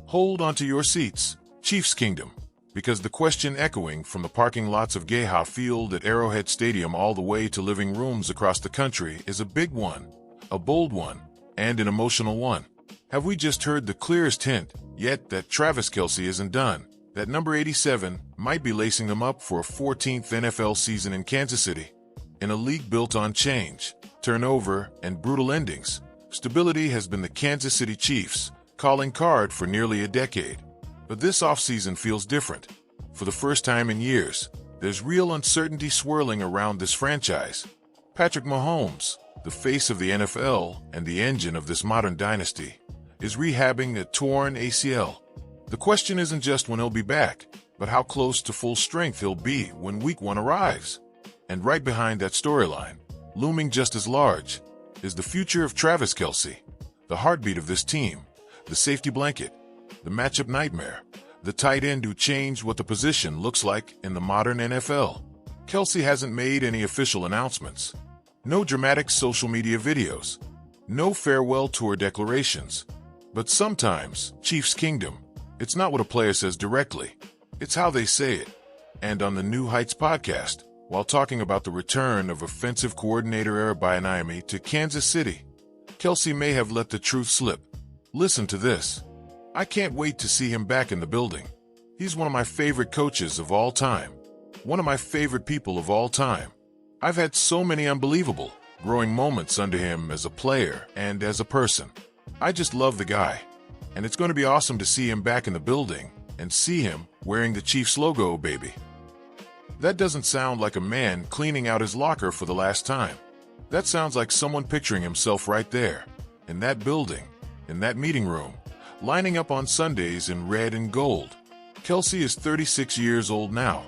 Hold onto your seats, Chiefs Kingdom, because the question echoing from the parking lots of Geha Field at Arrowhead Stadium all the way to living rooms across the country is a big one, a bold one, and an emotional one. Have we just heard the clearest hint yet that Travis Kelce isn't done, that number 87 might be lacing them up for a 14th NFL season in Kansas City? In a league built on change, turnover, and brutal endings, stability has been the Kansas City Chiefs' calling card for nearly a decade. But this offseason feels different. For the first time in years, there's real uncertainty swirling around this franchise. Patrick Mahomes, the face of the NFL and the engine of this modern dynasty, is rehabbing a torn ACL. The question isn't just when he'll be back, but how close to full strength he'll be when Week 1 arrives. And right behind that storyline, looming just as large, is the future of Travis Kelce, the heartbeat of this team, the safety blanket, the matchup nightmare, the tight end who changed what the position looks like in the modern NFL. Kelce hasn't made any official announcements. No dramatic social media videos. No farewell tour declarations. But sometimes, Chiefs Kingdom, it's not what a player says directly. It's how they say it. And on the New Heights podcast, while talking about the return of offensive coordinator Arabayaniami to Kansas City, Kelce may have let the truth slip. Listen to this. I can't wait to see him back in the building. He's one of my favorite coaches of all time. One of my favorite people of all time. I've had so many unbelievable, growing moments under him as a player and as a person. I just love the guy. And it's going to be awesome to see him back in the building and see him wearing the Chiefs logo, baby. That doesn't sound like a man cleaning out his locker for the last time. That sounds like someone picturing himself right there, in that building, in that meeting room, lining up on Sundays in red and gold. Kelce is 36 years old now,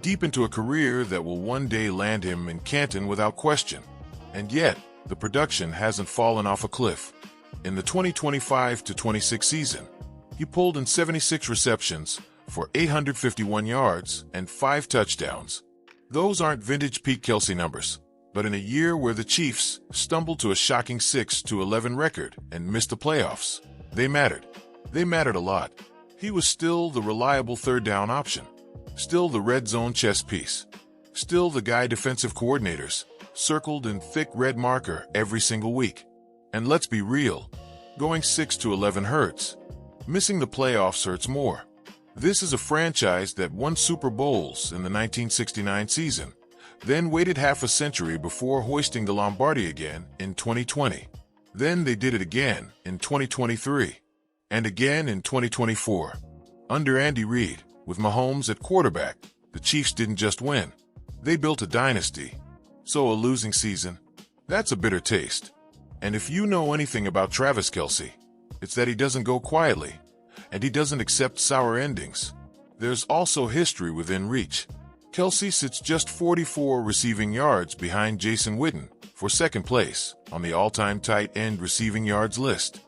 deep into a career that will one day land him in Canton without question. And yet, the production hasn't fallen off a cliff. In the 2025-26 season, he pulled in 76 receptions for 851 yards and 5 touchdowns. Those aren't vintage peak Kelce numbers, but in a year where the Chiefs stumbled to a shocking 6-11 record and missed the playoffs, they mattered. They mattered a lot. He was still the reliable third down option, still the red zone chess piece, still the guy defensive coordinators circled in thick red marker every single week. And let's be real, going 6-11 hurts. Missing the playoffs hurts more. This is a franchise that won Super Bowls in the 1969 season, then waited half a century before hoisting the Lombardi again in 2020. Then they did it again in 2023, and again in 2024. Under Andy Reid, with Mahomes at quarterback, the Chiefs didn't just win. They built a dynasty. So a losing season, that's a bitter taste. And if you know anything about Travis Kelce, it's that he doesn't go quietly, and he doesn't accept sour endings. There's also history within reach. Kelce sits just 44 receiving yards behind Jason Witten for second place on the all-time tight end receiving yards list.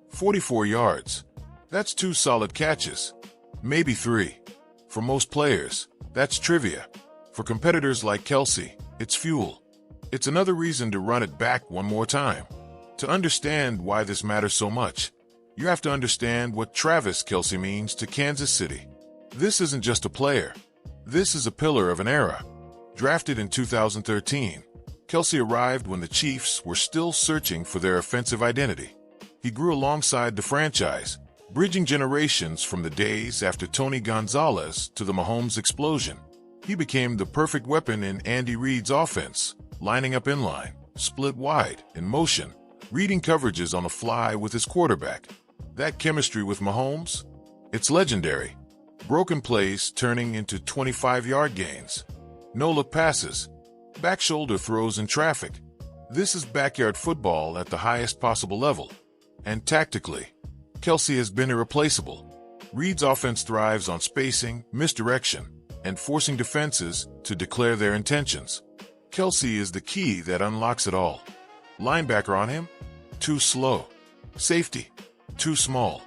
44 yards. That's 2 solid catches. Maybe 3. For most players, that's trivia. For competitors like Kelce, it's fuel. It's another reason to run it back one more time. To understand why this matters so much, you have to understand what Travis Kelce means to Kansas City. This isn't just a player. This is a pillar of an era. Drafted in 2013, Kelce arrived when the Chiefs were still searching for their offensive identity. He grew alongside the franchise, bridging generations from the days after Tony Gonzalez to the Mahomes explosion. He became the perfect weapon in Andy Reid's offense, lining up inline, split wide, in motion, reading coverages on the fly with his quarterback. That chemistry with Mahomes? It's legendary. Broken plays turning into 25-yard gains. No-look passes. Back shoulder throws in traffic. This is backyard football at the highest possible level. And tactically, Kelce has been irreplaceable. Reid's offense thrives on spacing, misdirection, and forcing defenses to declare their intentions. Kelce is the key that unlocks it all. Linebacker on him? Too slow. Safety? Too small.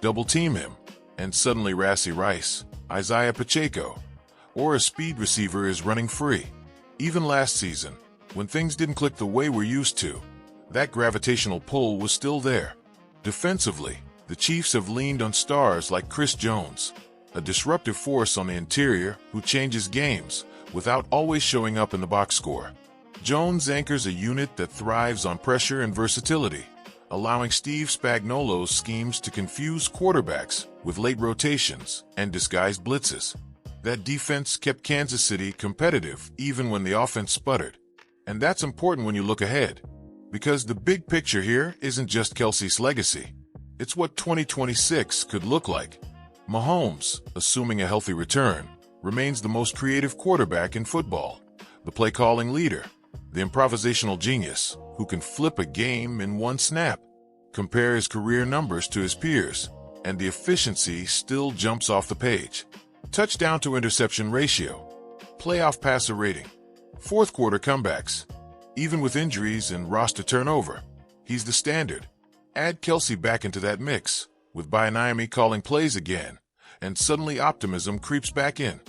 Double team him, and suddenly Rassie Rice, Isaiah Pacheco, or a speed receiver is running free. Even last season, when things didn't click the way we're used to, that gravitational pull was still there. Defensively, The Chiefs have leaned on stars like Chris Jones, a disruptive force on the interior who changes games without always showing up in the box score. Jones anchors a unit that thrives on pressure and versatility, allowing Steve Spagnuolo's schemes to confuse quarterbacks with late rotations and disguised blitzes. That defense kept Kansas City competitive even when the offense sputtered. And that's important when you look ahead, because the big picture here isn't just Kelce's legacy. It's what 2026 could look like. Mahomes, assuming a healthy return, remains the most creative quarterback in football, the play-calling leader, the improvisational genius who can flip a game in one snap. Compare his career numbers to his peers, and the efficiency still jumps off the page. Touchdown to interception ratio, playoff passer rating, fourth quarter comebacks. Even with injuries and roster turnover, he's the standard. Add Kelce back into that mix, with Bieniemy calling plays again, and suddenly optimism creeps back in.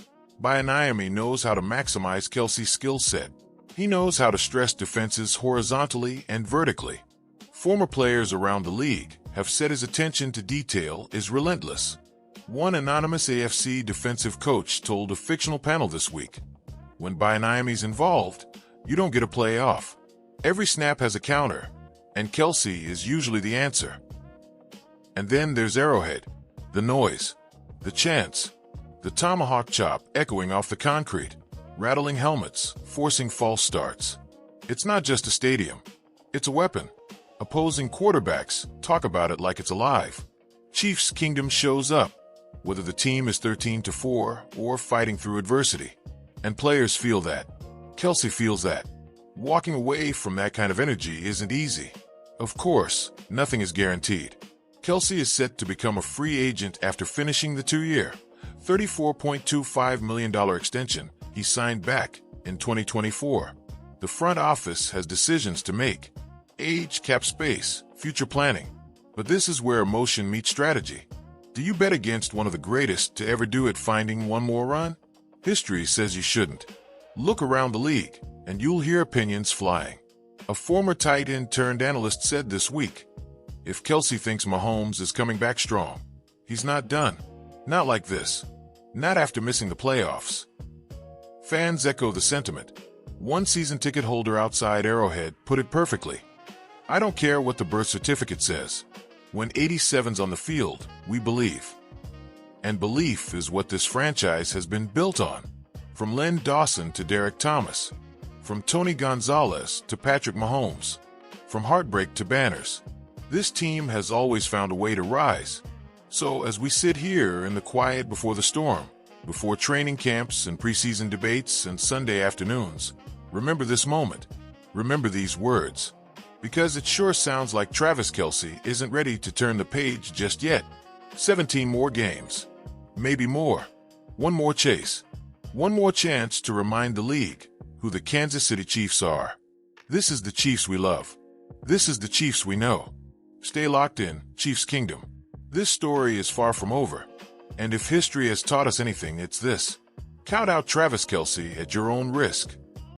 Bieniemy knows how to maximize Kelce's skill set. He knows how to stress defenses horizontally and vertically. Former players around the league have said his attention to detail is relentless. One anonymous AFC defensive coach told a fictional panel this week, "When Bieniemy's involved, you don't get a play off. Every snap has a counter, and Kelce is usually the answer." And then there's Arrowhead, the noise, the chants, the tomahawk chop echoing off the concrete, rattling helmets, forcing false starts. It's not just a stadium. It's a weapon. Opposing quarterbacks talk about it like it's alive. Chiefs Kingdom shows up, whether the team is 13-4 or fighting through adversity. And players feel that. Kelce feels that. Walking away from that kind of energy isn't easy. Of course, nothing is guaranteed. Kelce is set to become a free agent after finishing the 2-year, $34.25 million extension he signed back in 2024. The front office has decisions to make: age, cap space, future planning. But this is where emotion meets strategy. Do you bet against one of the greatest to ever do it finding one more run? History says you shouldn't. Look around the league, and you'll hear opinions flying. A former tight end turned analyst said this week, if Kelce thinks Mahomes is coming back strong, he's not done. Not like this. Not after missing the playoffs. Fans echo the sentiment. One season ticket holder outside Arrowhead put it perfectly. "I don't care what the birth certificate says. When 87's on the field, we believe." And belief is what this franchise has been built on. From Len Dawson to Derek Thomas. From Tony Gonzalez to Patrick Mahomes. From heartbreak to banners. This team has always found a way to rise. So as we sit here in the quiet before the storm, before training camps and preseason debates and Sunday afternoons, remember this moment. Remember these words. Because it sure sounds like Travis Kelce isn't ready to turn the page just yet. 17 more games. Maybe more. One more chase. One more chance to remind the league who the Kansas City Chiefs are. This is the Chiefs we love. This is the Chiefs we know. Stay locked in, Chiefs Kingdom. This story is far from over. And if history has taught us anything, it's this. Count out Travis Kelce at your own risk.